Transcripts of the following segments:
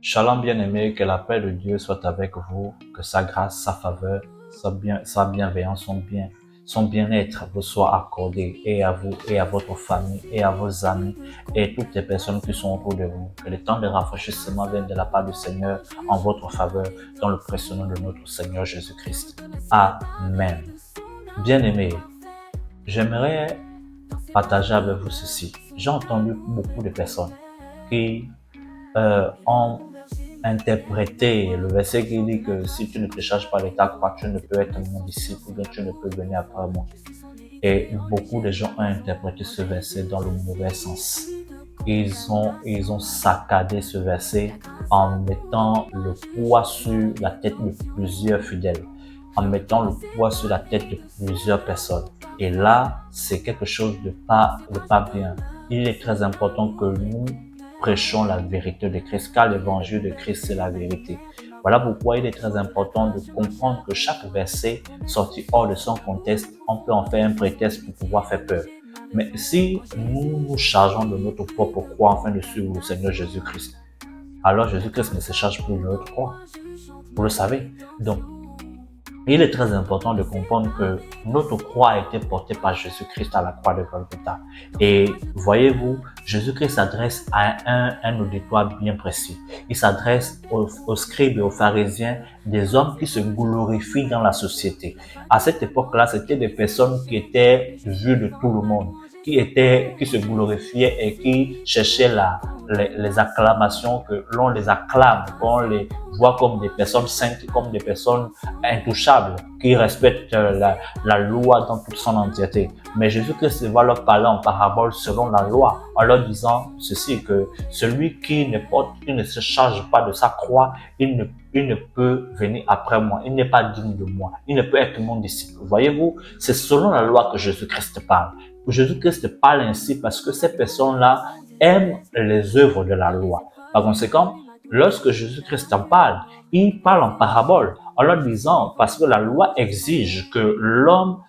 Shalom bien-aimé, que la paix de Dieu soit avec vous, que sa grâce, sa faveur, sa bienveillance, son bien-être vous soit accordé et à vous, et à votre famille, et à vos amis, et toutes les personnes qui sont autour de vous. Que le temps de rafraîchissement vienne de la part du Seigneur en votre faveur, dans le précieux nom de notre Seigneur Jésus-Christ. Amen. Bien-aimé, j'aimerais partager avec vous ceci. J'ai entendu beaucoup de personnes qui ont interprété le verset qui dit que si tu ne te charges pas de ta croix, tu ne peux être mon disciple ou bien tu ne peux venir après moi. Et beaucoup de gens ont interprété ce verset dans le mauvais sens. Ils ont saccadé ce verset en mettant le poids sur la tête de plusieurs fidèles, en mettant le poids sur la tête de plusieurs personnes. Et là, c'est quelque chose de pas bien. Il est très important que nous prêchons la vérité de Christ, car l'évangile de Christ, c'est la vérité. Voilà pourquoi il est très important de comprendre que chaque verset sorti hors de son contexte, on peut en faire un prétexte pour pouvoir faire peur. Mais si nous nous chargeons de notre propre croix afin de suivre le Seigneur Jésus-Christ, alors Jésus-Christ ne se charge plus de notre croix. Vous le savez. Donc, il est très important de comprendre que notre croix a été portée par Jésus-Christ à la croix de Golgotha. Et voyez-vous, Jésus-Christ s'adresse à un auditoire bien précis. Il s'adresse aux scribes et aux pharisiens, des hommes qui se glorifient dans la société. À cette époque-là, c'était des personnes qui étaient vues de tout le monde, qui se glorifiaient et qui cherchaient les acclamations, que l'on les acclame, qu'on les voit comme des personnes saintes, comme des personnes intouchables, qui respectent la loi dans toute son entièreté. Mais Jésus-Christ va leur parler en parabole selon la loi, en leur disant ceci, que celui qui ne se charge pas de sa croix, il ne peut venir après moi, il n'est pas digne de moi, il ne peut être mon disciple. Voyez-vous, c'est selon la loi que Jésus-Christ parle. Jésus-Christ parle ainsi parce que ces personnes-là aiment les œuvres de la loi. Par conséquent, lorsque Jésus-Christ en parle, il parle en parabole, en leur disant, parce que la loi exige que l'homme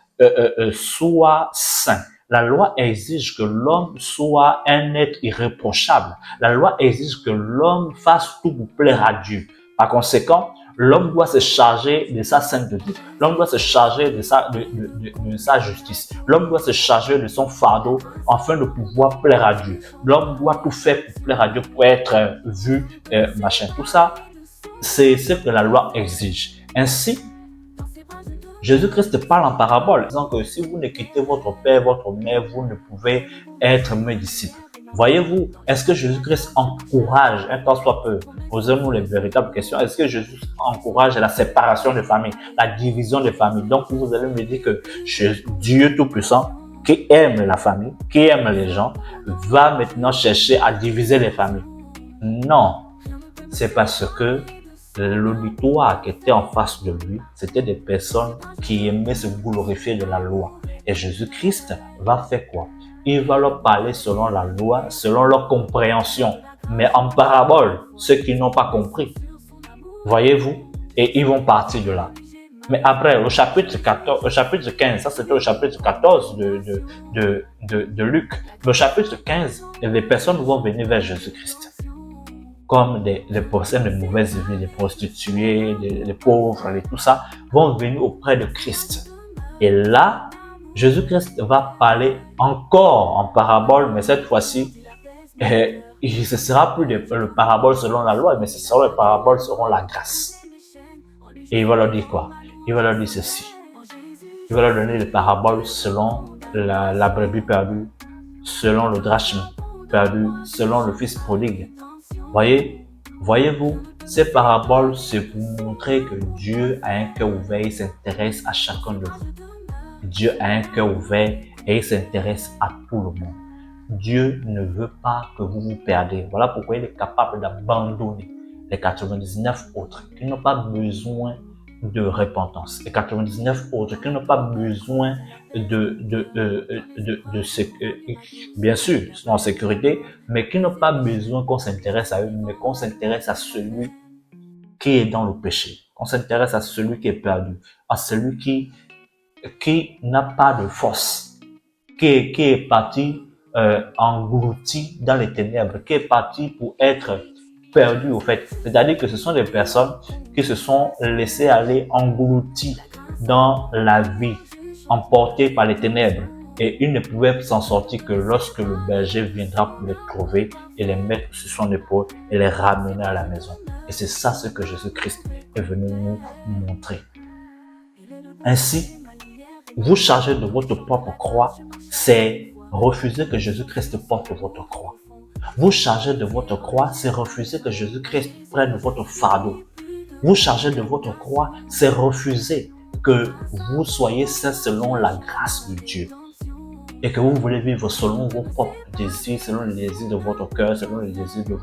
soit saint. La loi exige que l'homme soit un être irréprochable. La loi exige que l'homme fasse tout pour plaire à Dieu. Par conséquent, l'homme doit se charger de sa sainteté. L'homme doit se charger de sa justice. L'homme doit se charger de son fardeau afin de pouvoir plaire à Dieu. L'homme doit tout faire pour plaire à Dieu, pour être vu, machin. Tout ça, c'est ce que la loi exige. Ainsi, Jésus-Christ parle en parabole, disant que si vous ne quittez votre père, votre mère, vous ne pouvez être mes disciples. Voyez-vous, est-ce que Jésus-Christ encourage, un tant soit peu, posez-nous les véritables questions, est-ce que Jésus encourage la séparation des familles, la division des familles? Donc vous allez me dire que Dieu Tout-Puissant, qui aime la famille, qui aime les gens, va maintenant chercher à diviser les familles. Non, c'est parce que l'auditoire qui était en face de lui, c'était des personnes qui aimaient se glorifier de la loi. Et Jésus-Christ va faire quoi? Il va leur parler selon la loi, selon leur compréhension, mais en parabole, ceux qui n'ont pas compris. Voyez-vous? Et ils vont partir de là. Mais après, au chapitre 15, ça c'était au chapitre 14 de Luc. Mais au chapitre 15, les personnes vont venir vers Jésus-Christ comme des personnes de mauvaise vie, des prostituées, des pauvres et tout ça, vont venir auprès de Christ. Et là, Jésus-Christ va parler encore en parabole, mais cette fois-ci, ce sera plus le parabole selon la loi, mais ce sera le parabole selon la grâce. Et il va leur dire quoi? Il va leur dire ceci. Il va leur donner les paraboles selon la brebis perdue, selon le drachme perdu, selon le fils prodigue. Voyez-vous, ces paraboles, c'est pour montrer que Dieu a un cœur ouvert et s'intéresse à chacun de vous. Dieu a un cœur ouvert et il s'intéresse à tout le monde. Dieu ne veut pas que vous vous perdez. Voilà pourquoi il est capable d'abandonner les 99 autres qui n'ont pas besoin de repentance. Les 99 autres qui n'ont pas besoin bien sûr, sont en sécurité, mais qui n'ont pas besoin qu'on s'intéresse à eux, mais qu'on s'intéresse à celui qui est dans le péché. On s'intéresse à celui qui est perdu, à celui qui n'a pas de force, qui est parti englouti dans les ténèbres, qui est parti pour être perdus au fait. C'est-à-dire que ce sont des personnes qui se sont laissées aller englouties dans la vie, emportées par les ténèbres. Et ils ne pouvaient s'en sortir que lorsque le berger viendra pour les trouver et les mettre sur son épaule et les ramener à la maison. Et c'est ça ce que Jésus-Christ est venu nous montrer. Ainsi, vous charger de votre propre croix, c'est refuser que Jésus-Christ porte votre croix. Vous charger de votre croix, c'est refuser que Jésus-Christ prenne votre fardeau. Vous charger de votre croix, c'est refuser que vous soyez saints selon la grâce de Dieu. Et que vous voulez vivre selon vos propres désirs, selon les désirs de votre cœur, selon les désirs de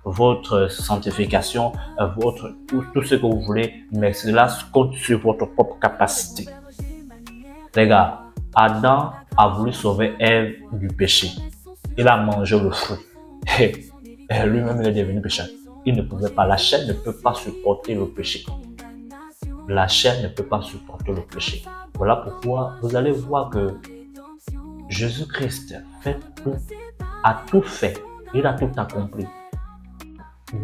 votre sanctification, tout ce que vous voulez, mais cela compte sur votre propre capacité. Les gars, Adam a voulu sauver Ève du péché. Il a mangé le fruit. Et lui-même, il est devenu pécheur. Il ne pouvait pas. La chair ne peut pas supporter le péché. La chair ne peut pas supporter le péché. Voilà pourquoi vous allez voir que Jésus-Christ a tout fait. Il a tout accompli.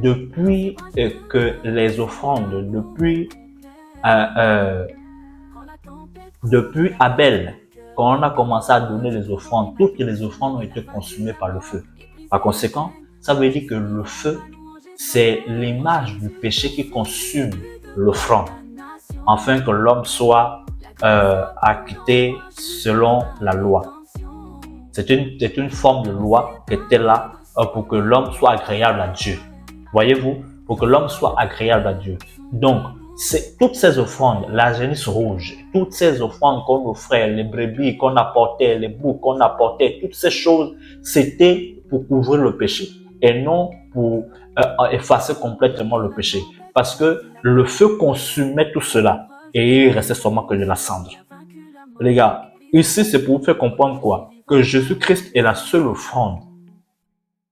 Depuis que les offrandes, depuis Abel, quand on a commencé à donner les offrandes, toutes les offrandes ont été consumées par le feu. Par conséquent, ça veut dire que le feu, c'est l'image du péché qui consume l'offrande, afin que l'homme soit acquitté selon la loi. C'est une forme de loi qui était là pour que l'homme soit agréable à Dieu. Voyez-vous, pour que l'homme soit agréable à Dieu. Donc, toutes ces offrandes, la génisse rouge, toutes ces offrandes qu'on offrait, les brebis qu'on apportait, les boucs qu'on apportait, toutes ces choses, c'était pour couvrir le péché et non pour effacer complètement le péché. Parce que le feu consumait tout cela et il restait seulement que de la cendre. Les gars, ici c'est pour vous faire comprendre quoi? Que Jésus-Christ est la seule offrande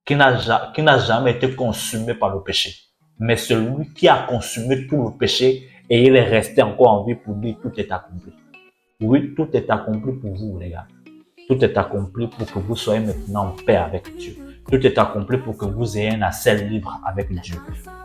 qui n'a jamais été consumée par le péché. Mais celui qui a consumé tout le péché et il est resté encore en vie pour dire tout est accompli. Oui, tout est accompli pour vous, les gars. Tout est accompli pour que vous soyez maintenant en paix avec Dieu. Tout est accompli pour que vous ayez un accès libre avec Dieu.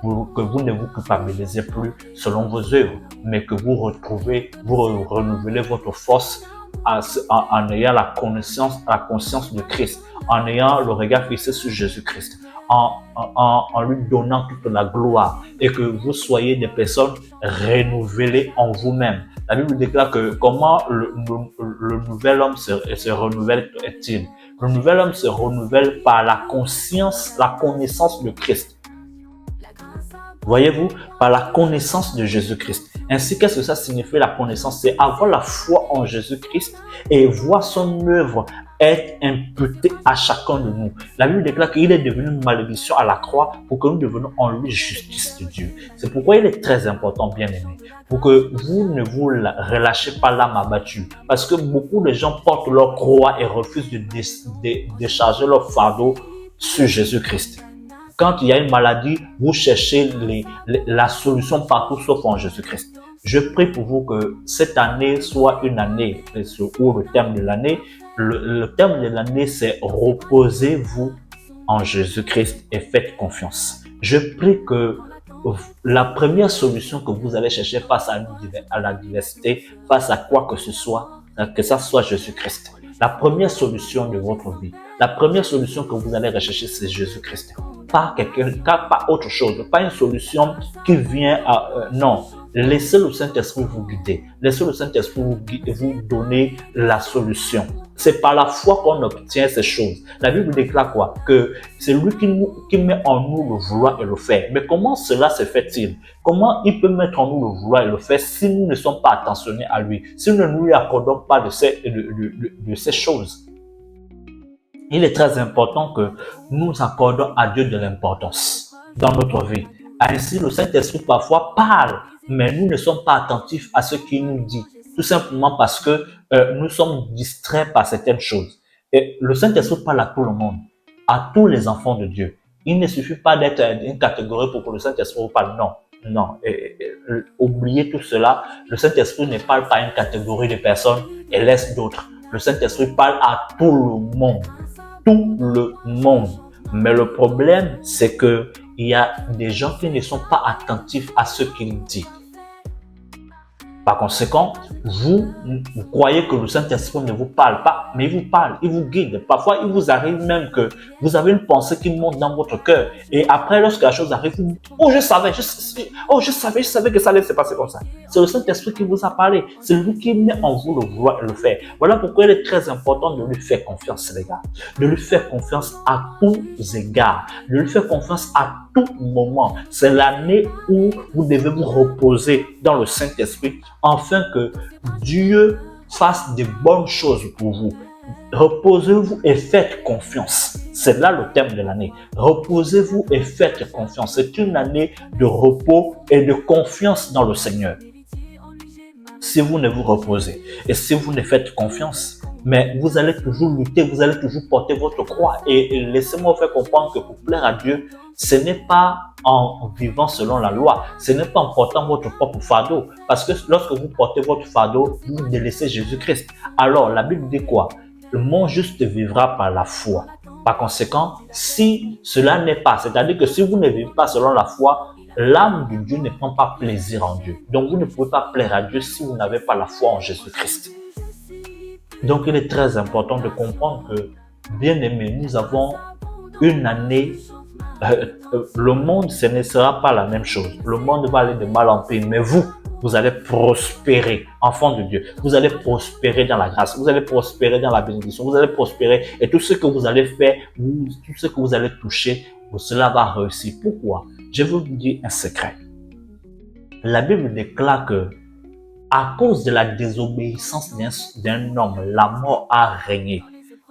Pour que vous ne vous culpabilisez plus selon vos œuvres, mais que vous renouvelez votre force en ayant la conscience de Christ, en ayant le regard fixé sur Jésus-Christ, en lui donnant toute la gloire et que vous soyez des personnes renouvelées en vous-même. La Bible déclare que comment le nouvel homme se renouvelle-t-il? Le nouvel homme se renouvelle par la connaissance de Christ. Voyez-vous, par la connaissance de Jésus-Christ. Ainsi, qu'est-ce que ça signifie la connaissance? C'est avoir la foi en Jésus-Christ et voir son œuvre être imputée à chacun de nous. La Bible déclare qu'il est devenu une malédiction à la croix pour que nous devenions en lui justice de Dieu. C'est pourquoi il est très important, bien aimé, pour que vous ne vous relâchez pas l'âme abattue. Parce que beaucoup de gens portent leur croix et refusent de décharger leur fardeau sur Jésus-Christ. Quand il y a une maladie, vous cherchez la solution partout sauf en Jésus-Christ. Je prie pour vous que cette année soit une année, ou le thème de l'année, le thème de l'année c'est reposez-vous en Jésus-Christ et faites confiance. Je prie que la première solution que vous allez chercher face à la diversité, face à quoi que ce soit, que ça soit Jésus-Christ. La première solution de votre vie, la première solution que vous allez rechercher, c'est Jésus-Christ. Pas autre chose, pas une solution qui vient non. Laissez le Saint-Esprit vous guider. Laissez le Saint-Esprit vous donner la solution. C'est par la foi qu'on obtient ces choses. La Bible déclare quoi? Que c'est lui qui met en nous le vouloir et le faire. Mais comment cela se fait-il? Comment il peut mettre en nous le vouloir et le faire si nous ne sommes pas attentionnés à lui? Si nous ne lui accordons pas de ces choses? Il est très important que nous accordons à Dieu de l'importance dans notre vie. Ainsi, le Saint-Esprit parfois parle, mais nous ne sommes pas attentifs à ce qu'il nous dit. Tout simplement parce que nous sommes distraits par certaines choses. Et le Saint-Esprit parle à tout le monde, à tous les enfants de Dieu. Il ne suffit pas d'être une catégorie pour que le Saint-Esprit vous parle. Non. Oubliez tout cela. Le Saint-Esprit ne parle pas à une catégorie de personnes et laisse d'autres. Le Saint-Esprit parle à tout le monde. Tout le monde. Mais le problème, c'est que il y a des gens qui ne sont pas attentifs à ce qu'il dit. Par conséquent, vous croyez que le Saint-Esprit ne vous parle pas, mais il vous parle, il vous guide. Parfois, il vous arrive même que vous avez une pensée qui monte dans votre cœur. Et après, lorsque la chose arrive, vous dites, oh, je savais que ça allait se passer comme ça. C'est le Saint-Esprit qui vous a parlé. C'est lui qui met en vous le faire. Voilà pourquoi il est très important de lui faire confiance, les gars. De lui faire confiance à tous égards. De lui faire confiance à tout moment. C'est l'année où vous devez vous reposer dans le Saint-Esprit afin que Dieu fasse de bonnes choses pour vous. Reposez-vous et faites confiance. C'est là le thème de l'année. Reposez-vous et faites confiance. C'est une année de repos et de confiance dans le Seigneur. Si vous ne vous reposez et si vous ne faites confiance, mais vous allez toujours lutter, vous allez toujours porter votre croix. Et laissez-moi vous faire comprendre que pour plaire à Dieu, ce n'est pas en vivant selon la loi, ce n'est pas en portant votre propre fardeau. Parce que lorsque vous portez votre fardeau, vous délaissez Jésus-Christ. Alors, la Bible dit quoi? Le monde juste vivra par la foi. Par conséquent, si cela n'est pas, c'est-à-dire que si vous ne vivez pas selon la foi, l'âme de Dieu ne prend pas plaisir en Dieu. Donc, vous ne pouvez pas plaire à Dieu si vous n'avez pas la foi en Jésus-Christ. Donc, il est très important de comprendre que, bien aimé, nous avons une année. Le monde, ce ne sera pas la même chose. Le monde va aller de mal en pire, mais vous allez prospérer, enfant de Dieu. Vous allez prospérer dans la grâce, vous allez prospérer dans la bénédiction, vous allez prospérer et tout ce que vous allez faire, tout ce que vous allez toucher, cela va réussir. Pourquoi? Je vais vous dire un secret. La Bible déclare que à cause de la désobéissance d'un homme, la mort a régné.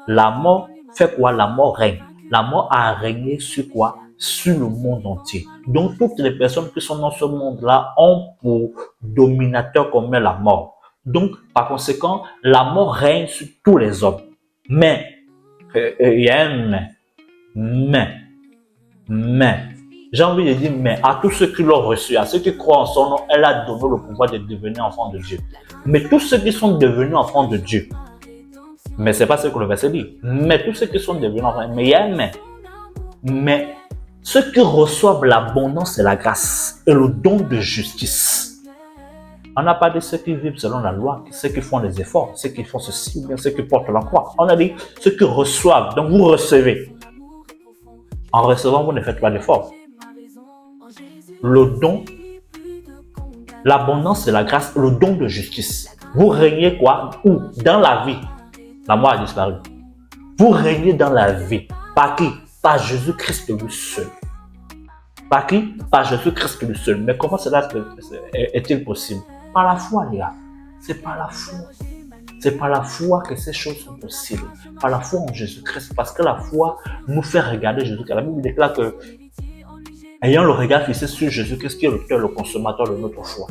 La mort fait quoi? La mort règne. La mort a régné sur quoi? Sur le monde entier. Donc, toutes les personnes qui sont dans ce monde-là ont pour dominateur commun la mort. Donc, par conséquent, la mort règne sur tous les hommes. Mais, il y a un mais, j'ai envie de dire mais à tous ceux qui l'ont reçu, à ceux qui croient en son nom, elle a donné le pouvoir de devenir enfants de Dieu. Mais tous ceux qui sont devenus enfants de Dieu, mais c'est pas ce que le verset dit. Mais tous ceux qui sont devenus enfants, mais il y a un mais ceux qui reçoivent l'abondance et la grâce et le don de justice. On n'a pas dit ceux qui vivent selon la loi, ceux qui font les efforts, ceux qui font ceci, ou bien ceux qui portent la croix. On a dit ceux qui reçoivent, donc vous recevez. En recevant, vous ne faites pas d'efforts. Le don, l'abondance et la grâce, le don de justice. Vous régnez quoi? Où? Dans la vie. La mort a disparu. Vous régnez dans la vie. Par qui? Par Jésus-Christ lui seul. Par qui? Par Jésus-Christ lui seul. Mais comment cela est-il possible? Par la foi, les gars. C'est par la foi. C'est par la foi que ces choses sont possibles. Par la foi en Jésus-Christ. Parce que la foi nous fait regarder Jésus-Christ. La Bible déclare que, ayant le regard fixé sur Jésus-Christ, qui est l'auteur, le consommateur de notre foi.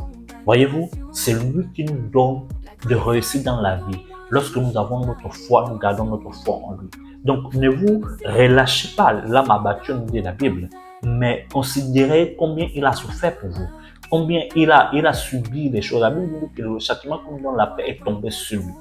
Voyez-vous, c'est lui qui nous donne de réussir dans la vie. Lorsque nous avons notre foi, nous gardons notre foi en lui. Donc, ne vous relâchez pas, l'âme abattue, nous dit la Bible, mais considérez combien il a souffert pour vous, combien il a subi des choses. La Bible dit que le châtiment qu'on donne la paix est tombé sur lui.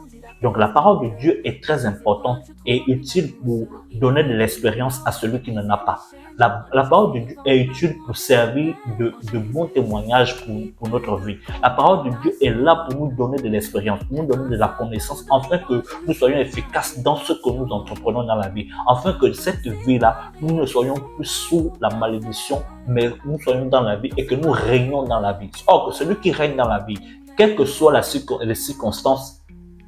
Donc, la parole de Dieu est très importante et utile pour donner de l'expérience à celui qui n'en a pas. La parole de Dieu est utile pour servir de bons témoignages pour notre vie. La parole de Dieu est là pour nous donner de l'expérience, pour nous donner de la connaissance, afin que nous soyons efficaces dans ce que nous entreprenons dans la vie. Afin que cette vie-là, nous ne soyons plus sous la malédiction, mais nous soyons dans la vie et que nous régnons dans la vie. Or, que celui qui règne dans la vie, quelles que soient les circonstances,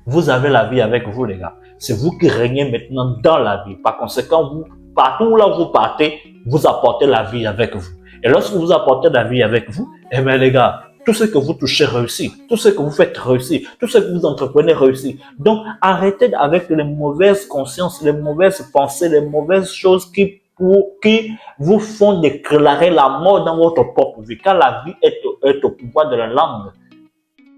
vous avez la vie avec vous, les gars. C'est vous qui régnez maintenant dans la vie. Par conséquent, vous, partout où là vous partez, vous apportez la vie avec vous. Et lorsque vous apportez la vie avec vous, eh bien, les gars, tout ce que vous touchez réussit. Tout ce que vous faites réussit. Tout ce que vous entreprenez réussit. Donc, arrêtez avec les mauvaises consciences, les mauvaises pensées, les mauvaises choses qui vous font déclarer la mort dans votre propre vie. Car la vie est au pouvoir de la langue.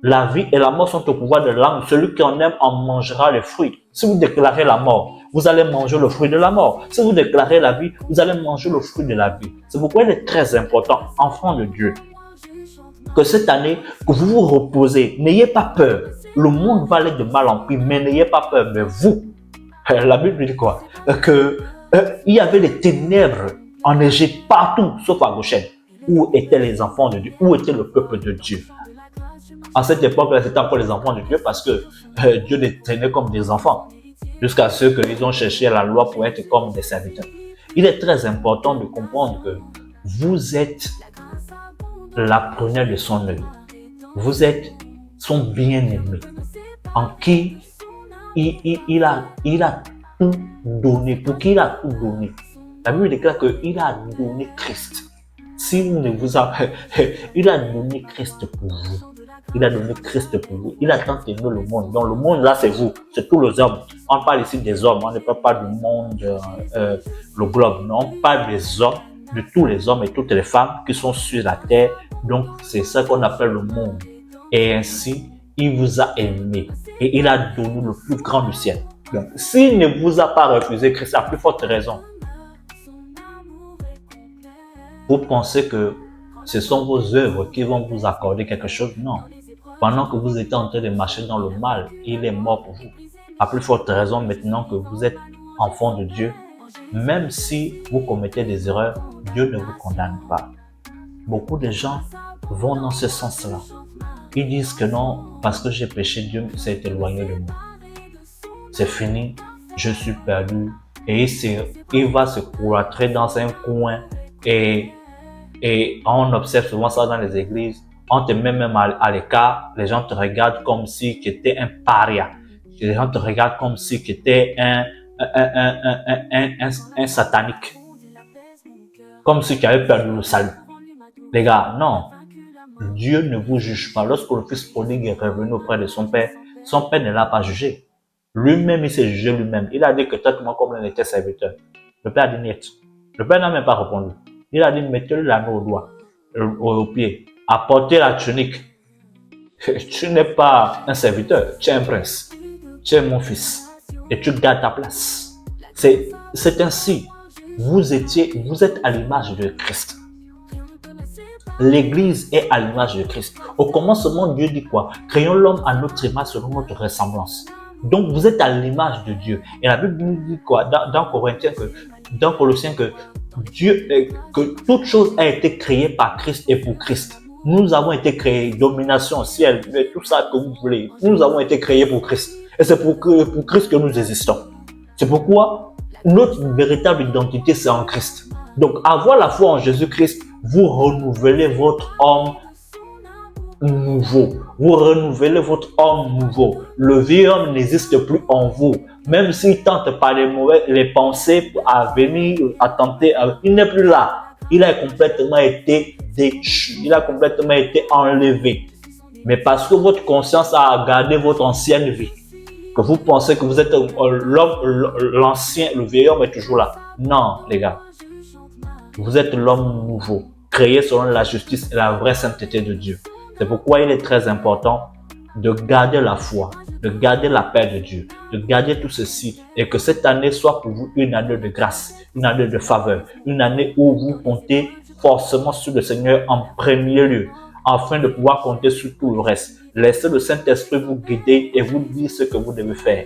La vie et la mort sont au pouvoir de la langue. Celui qui en aime en mangera les fruits. Si vous déclarez la mort, vous allez manger le fruit de la mort. Si vous déclarez la vie, vous allez manger le fruit de la vie. C'est pourquoi il est très important, enfant de Dieu, que cette année, que vous vous reposez. N'ayez pas peur. Le monde va aller de mal en pire, mais n'ayez pas peur. Mais vous, la Bible dit quoi? Il y avait des ténèbres en Égypte, partout, sauf à Goshen. Où étaient les enfants de Dieu? Où était le peuple de Dieu? À cette époque-là, c'était encore les enfants de Dieu parce que Dieu les traînait comme des enfants jusqu'à ce qu'ils ont cherché la loi pour être comme des serviteurs. Il est très important de comprendre que vous êtes la prunelle de son œil. Vous êtes son bien-aimé en qui il a tout donné. Pour qui il a tout donné? La Bible déclare qu'il a donné Christ. Si vous ne vous avez, il a donné Christ pour vous. Il a donné Christ pour vous. Il a tant aimé le monde. Donc le monde là, c'est vous. C'est tous les hommes. On parle ici des hommes. On ne parle pas du monde, le globe. Non, on parle des hommes, de tous les hommes et toutes les femmes qui sont sur la terre. Donc c'est ça qu'on appelle le monde. Et ainsi, il vous a aimé. Et il a donné le plus grand du ciel. Donc s'il ne vous a pas refusé Christ, à plus forte raison, vous pensez que ce sont vos œuvres qui vont vous accorder quelque chose? Non. Pendant que vous étiez en train de marcher dans le mal, il est mort pour vous. À plus forte raison, maintenant que vous êtes enfant de Dieu, même si vous commettez des erreurs, Dieu ne vous condamne pas. Beaucoup de gens vont dans ce sens-là. Ils disent que non, parce que j'ai péché, Dieu s'est éloigné de moi. C'est fini, je suis perdu. Et il va se cloîtrer dans un coin et on observe souvent ça dans les églises. On te met même à l'écart. Les gens te regardent comme si tu étais un paria. Les gens te regardent comme si tu étais un satanique. Comme si tu avais perdu le salut. Les gars, non. Dieu ne vous juge pas. Lorsque le fils prodigue est revenu auprès de son père ne l'a pas jugé. Lui-même, il s'est jugé lui-même. Il a dit que traite-moi comme l'un était serviteur. Le père a dit niet. Le père n'a même pas répondu. Il a dit, mettez-le l'anneau au doigt, au pied, apportez la tunique. Tu n'es pas un serviteur, tu es un prince. Tu es mon fils. Et tu gardes ta place. C'est ainsi. Vous êtes à l'image de Christ. L'Église est à l'image de Christ. Au commencement, Dieu dit quoi? Créons l'homme à notre image selon notre ressemblance. Donc, vous êtes à l'image de Dieu. Et la Bible nous dit quoi? Dans Colossiens que Dieu, que toute chose a été créée par Christ et pour Christ. Nous avons été créés, domination, ciel, tout ça que vous voulez. Nous avons été créés pour Christ. Et c'est pour Christ que nous existons. C'est pourquoi notre véritable identité, c'est en Christ. Donc, avoir la foi en Jésus-Christ, vous renouvelez votre homme nouveau. Vous renouvelez votre homme nouveau. Le vieux homme n'existe plus en vous. Même s'il tente par les pensées à venir, à tenter, il n'est plus là. Il a complètement été déchu. Il a complètement été enlevé. Mais parce que votre conscience a gardé votre ancienne vie, que vous pensez que vous êtes l'ancien, le vieil homme est toujours là. Non, les gars. Vous êtes l'homme nouveau, créé selon la justice et la vraie sainteté de Dieu. C'est pourquoi il est très important de garder la foi, de garder la paix de Dieu, de garder tout ceci et que cette année soit pour vous une année de grâce, une année de faveur, une année où vous comptez forcément sur le Seigneur en premier lieu, afin de pouvoir compter sur tout le reste. Laissez le Saint-Esprit vous guider et vous dire ce que vous devez faire.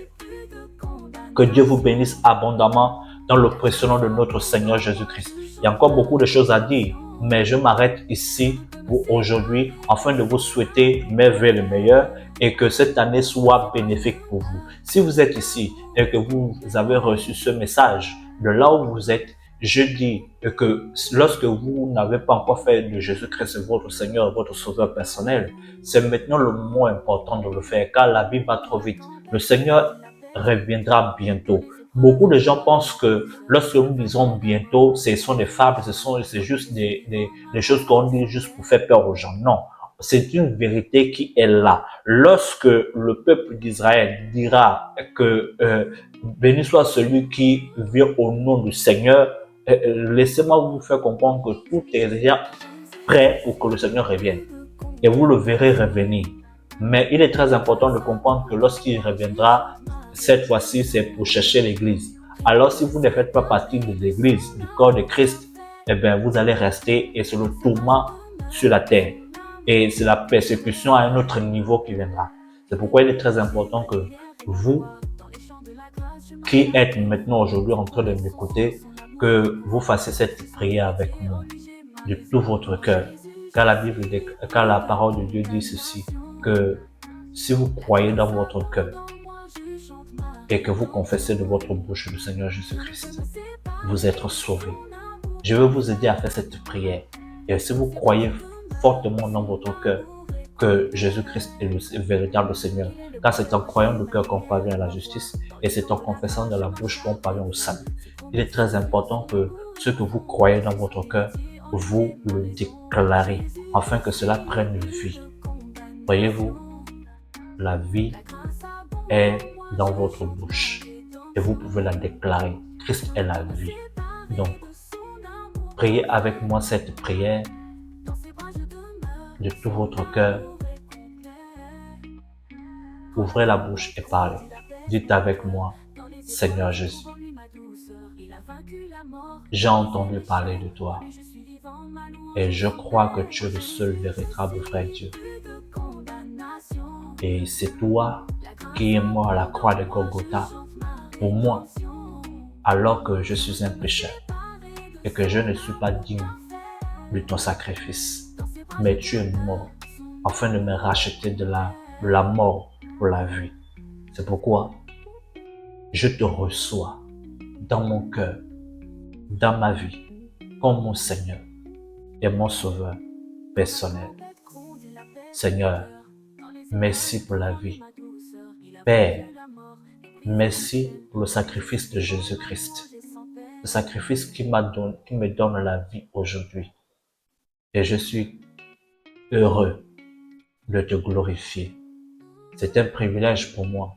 Que Dieu vous bénisse abondamment dans le précieux nom de notre Seigneur Jésus-Christ. Il y a encore beaucoup de choses à dire, mais je m'arrête ici pour aujourd'hui afin de vous souhaiter mes vœux le meilleur et que cette année soit bénéfique pour vous. Si vous êtes ici et que vous avez reçu ce message de là où vous êtes, je dis que lorsque vous n'avez pas encore fait de Jésus-Christ votre Seigneur, votre Sauveur personnel, c'est maintenant le moment important de le faire car la vie va trop vite. Le Seigneur reviendra bientôt. Beaucoup de gens pensent que lorsque nous disons bientôt, ce sont des fables, c'est juste des choses qu'on dit juste pour faire peur aux gens. Non, c'est une vérité qui est là. Lorsque le peuple d'Israël dira que béni soit celui qui vient au nom du Seigneur, laissez-moi vous faire comprendre que tout est déjà prêt pour que le Seigneur revienne. Et vous le verrez revenir. Mais il est très important de comprendre que lorsqu'il reviendra, cette fois-ci, c'est pour chercher l'Église. Alors, si vous ne faites pas partie de l'Église, du corps de Christ, eh bien, vous allez rester et c'est le tourment sur la terre. Et c'est la persécution à un autre niveau qui viendra. C'est pourquoi il est très important que vous, qui êtes maintenant aujourd'hui en train de m'écouter, que vous fassiez cette prière avec moi de tout votre cœur. Car car la parole de Dieu dit ceci, que si vous croyez dans votre cœur et que vous confessez de votre bouche le Seigneur Jésus-Christ, vous êtes sauvés. Je vais vous aider à faire cette prière. Et si vous croyez fortement dans votre cœur que Jésus-Christ est le véritable Seigneur, car c'est en croyant de cœur qu'on parvient à la justice et c'est en confessant de la bouche qu'on parvient au salut. Il est très important que ce que vous croyez dans votre cœur, vous le déclarez afin que cela prenne vie. Voyez-vous, la vie est dans votre bouche et vous pouvez la déclarer. Christ est la vie. Donc, priez avec moi cette prière de tout votre cœur. Ouvrez la bouche et parlez. Dites avec moi, Seigneur Jésus, j'ai entendu parler de toi et je crois que tu es le seul véritable vrai Dieu. Et c'est toi qui es mort à la croix de Golgotha pour moi, alors que je suis un pécheur et que je ne suis pas digne de ton sacrifice. Mais tu es mort afin de me racheter de la mort pour la vie. C'est pourquoi je te reçois dans mon cœur, dans ma vie, comme mon Seigneur et mon Sauveur personnel. Seigneur, merci pour la vie. Père, merci pour le sacrifice de Jésus-Christ. Le sacrifice qui me donne la vie aujourd'hui. Et je suis heureux de te glorifier. C'est un privilège pour moi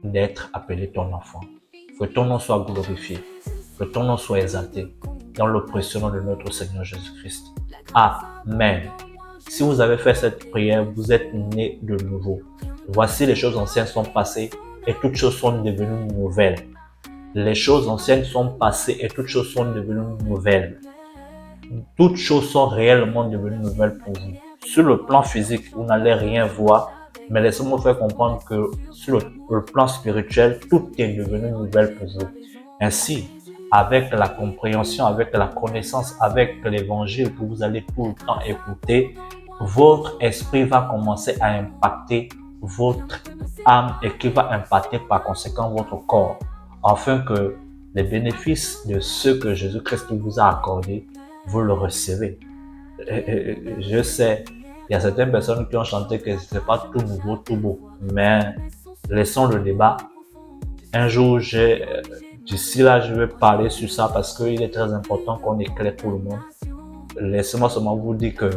d'être appelé ton enfant. Que ton nom soit glorifié, que ton nom soit exalté dans le précieux nom de notre Seigneur Jésus-Christ. Amen. Si vous avez fait cette prière, vous êtes né de nouveau. Voici les choses anciennes sont passées et toutes choses sont devenues nouvelles. Les choses anciennes sont passées et toutes choses sont devenues nouvelles. Toutes choses sont réellement devenues nouvelles pour vous. Sur le plan physique, vous n'allez rien voir, mais laissez-moi faire comprendre que sur le plan spirituel, tout est devenu nouvelle pour vous. Ainsi, avec la compréhension, avec la connaissance, avec l'évangile que vous allez tout le temps écouter, votre esprit va commencer à impacter votre âme et qui va impacter par conséquent votre corps, afin que les bénéfices de ce que Jésus-Christ vous a accordé, vous le recevez. Je sais, il y a certaines personnes qui ont chanté que ce n'est pas tout nouveau, tout beau, mais laissons le débat. Un jour, d'ici là, je vais parler sur ça parce qu'il est très important qu'on éclaire tout le monde. Laissez-moi seulement vous dire que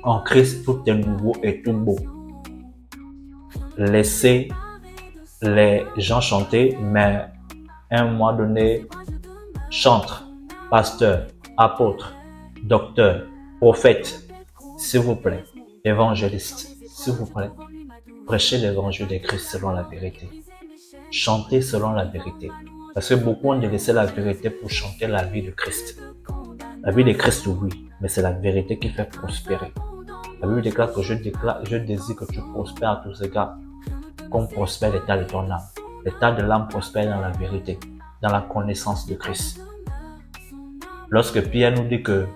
en Christ, tout est nouveau et tout beau. Laissez les gens chanter, mais à un moment donné, chantre, pasteur, apôtre, docteur, prophète, s'il vous plaît, évangéliste, s'il vous plaît, prêchez l'évangile de Christ selon la vérité. Chantez selon la vérité. Parce que beaucoup ont délaissé la vérité pour chanter la vie de Christ. La vie de Christ, oui, mais c'est la vérité qui fait prospérer. La Bible déclare que je désire que tu prospères à tous égards, comme prospère l'état de ton âme. L'état de l'âme prospère dans la vérité, dans la connaissance de Christ. Lorsque Pierre nous dit que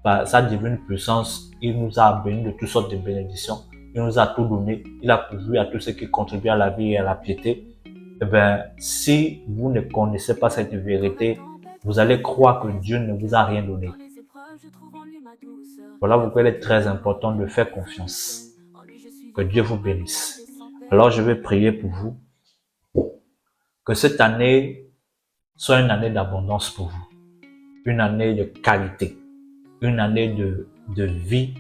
par sa divine puissance, il nous a bénis de toutes sortes de bénédictions, il nous a tout donné, il a pourvu à tous ceux qui contribuent à la vie et à la piété. Eh bien, si vous ne connaissez pas cette vérité, vous allez croire que Dieu ne vous a rien donné. Voilà pourquoi il est très important de faire confiance. Que Dieu vous bénisse. Alors je vais prier pour vous. Que cette année soit une année d'abondance pour vous. Une année de qualité. Une année de vie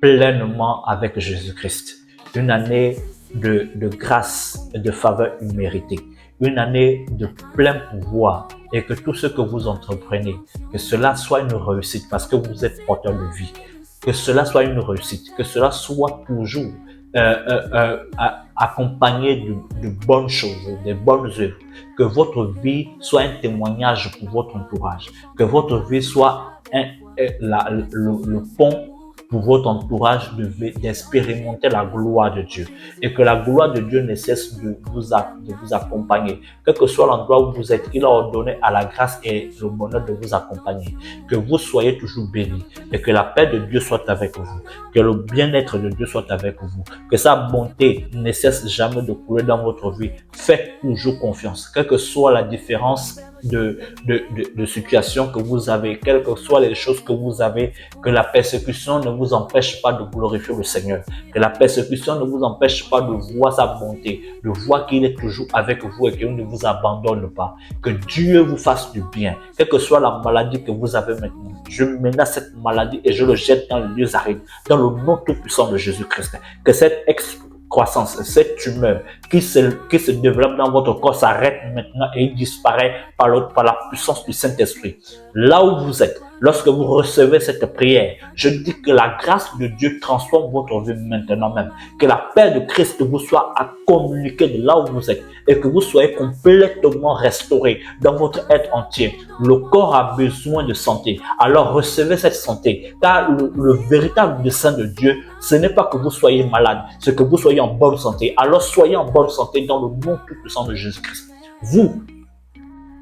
pleinement avec Jésus-Christ. Une année de grâce et de faveur imméritée. Une année de plein pouvoir et que tout ce que vous entreprenez, que cela soit une réussite parce que vous êtes porteur de vie. Que cela soit une réussite, que cela soit toujours accompagné de bonnes choses, de bonnes œuvres. Que votre vie soit un témoignage pour votre entourage. Que votre vie soit le pont pour votre entourage d'expérimenter la gloire de Dieu. Et que la gloire de Dieu ne cesse de vous accompagner. Quel que soit l'endroit où vous êtes, il a ordonné à la grâce et le bonheur de vous accompagner. Que vous soyez toujours bénis et que la paix de Dieu soit avec vous. Que le bien-être de Dieu soit avec vous. Que sa bonté ne cesse jamais de couler dans votre vie. Faites toujours confiance. Quelle que soit la différence de situation que vous avez, quelles que soient les choses que vous avez, que la persécution ne vous empêche pas de glorifier le Seigneur, que la persécution ne vous empêche pas de voir sa bonté, de voir qu'il est toujours avec vous et qu'il ne vous abandonne pas, que Dieu vous fasse du bien, quelle que soit la maladie que vous avez maintenant. Je menace cette maladie et je le jette dans les lieux arides, dans le nom tout puissant de Jésus-Christ, que cette croissance, cette tumeur qui se développe dans votre corps s'arrête maintenant et il disparaît par la puissance du Saint-Esprit. Là où vous êtes, lorsque vous recevez cette prière, je dis que la grâce de Dieu transforme votre vie maintenant même. Que la paix de Christ vous soit à communiquer de là où vous êtes et que vous soyez complètement restauré dans votre être entier. Le corps a besoin de santé. Alors recevez cette santé. Car le véritable dessein de Dieu, ce n'est pas que vous soyez malade, c'est que vous soyez en bonne santé. Alors soyez en bonne santé dans le nom tout puissant de Jésus-Christ. Vous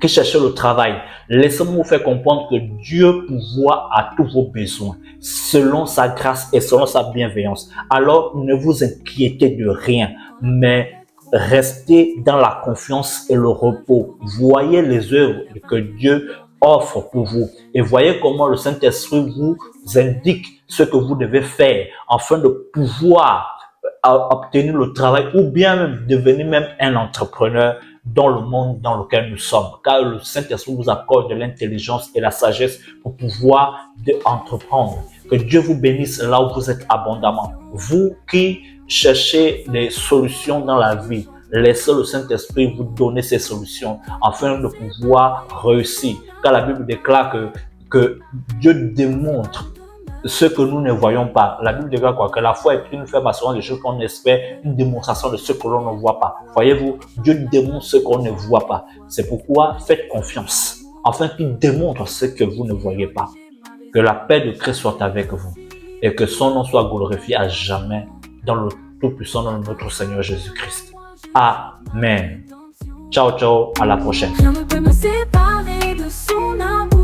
qui cherchez le travail, laissez-moi vous faire comprendre que Dieu pourvoit à tous vos besoins selon sa grâce et selon sa bienveillance. Alors ne vous inquiétez de rien, mais restez dans la confiance et le repos. Voyez les œuvres que Dieu offre pour vous et voyez comment le Saint-Esprit vous indique ce que vous devez faire afin de pouvoir obtenir le travail ou bien même devenir même un entrepreneur dans le monde dans lequel nous sommes. Car le Saint-Esprit vous accorde de l'intelligence et la sagesse pour pouvoir entreprendre. Que Dieu vous bénisse là où vous êtes abondamment. Vous qui cherchez des solutions dans la vie, laissez le Saint-Esprit vous donner ces solutions afin de pouvoir réussir. Car la Bible déclare que Dieu démontre ce que nous ne voyons pas. La Bible déclare quoi? Que la foi est une ferme assurance des choses qu'on espère, une démonstration de ce que l'on ne voit pas. Voyez-vous, Dieu démontre ce qu'on ne voit pas. C'est pourquoi faites confiance, afin qu'il démontre ce que vous ne voyez pas. Que la paix de Christ soit avec vous et que son nom soit glorifié à jamais dans le tout-puissant nom de notre Seigneur Jésus-Christ. Amen. Ciao, ciao, à la prochaine. Rien ne peut me séparer de son amour.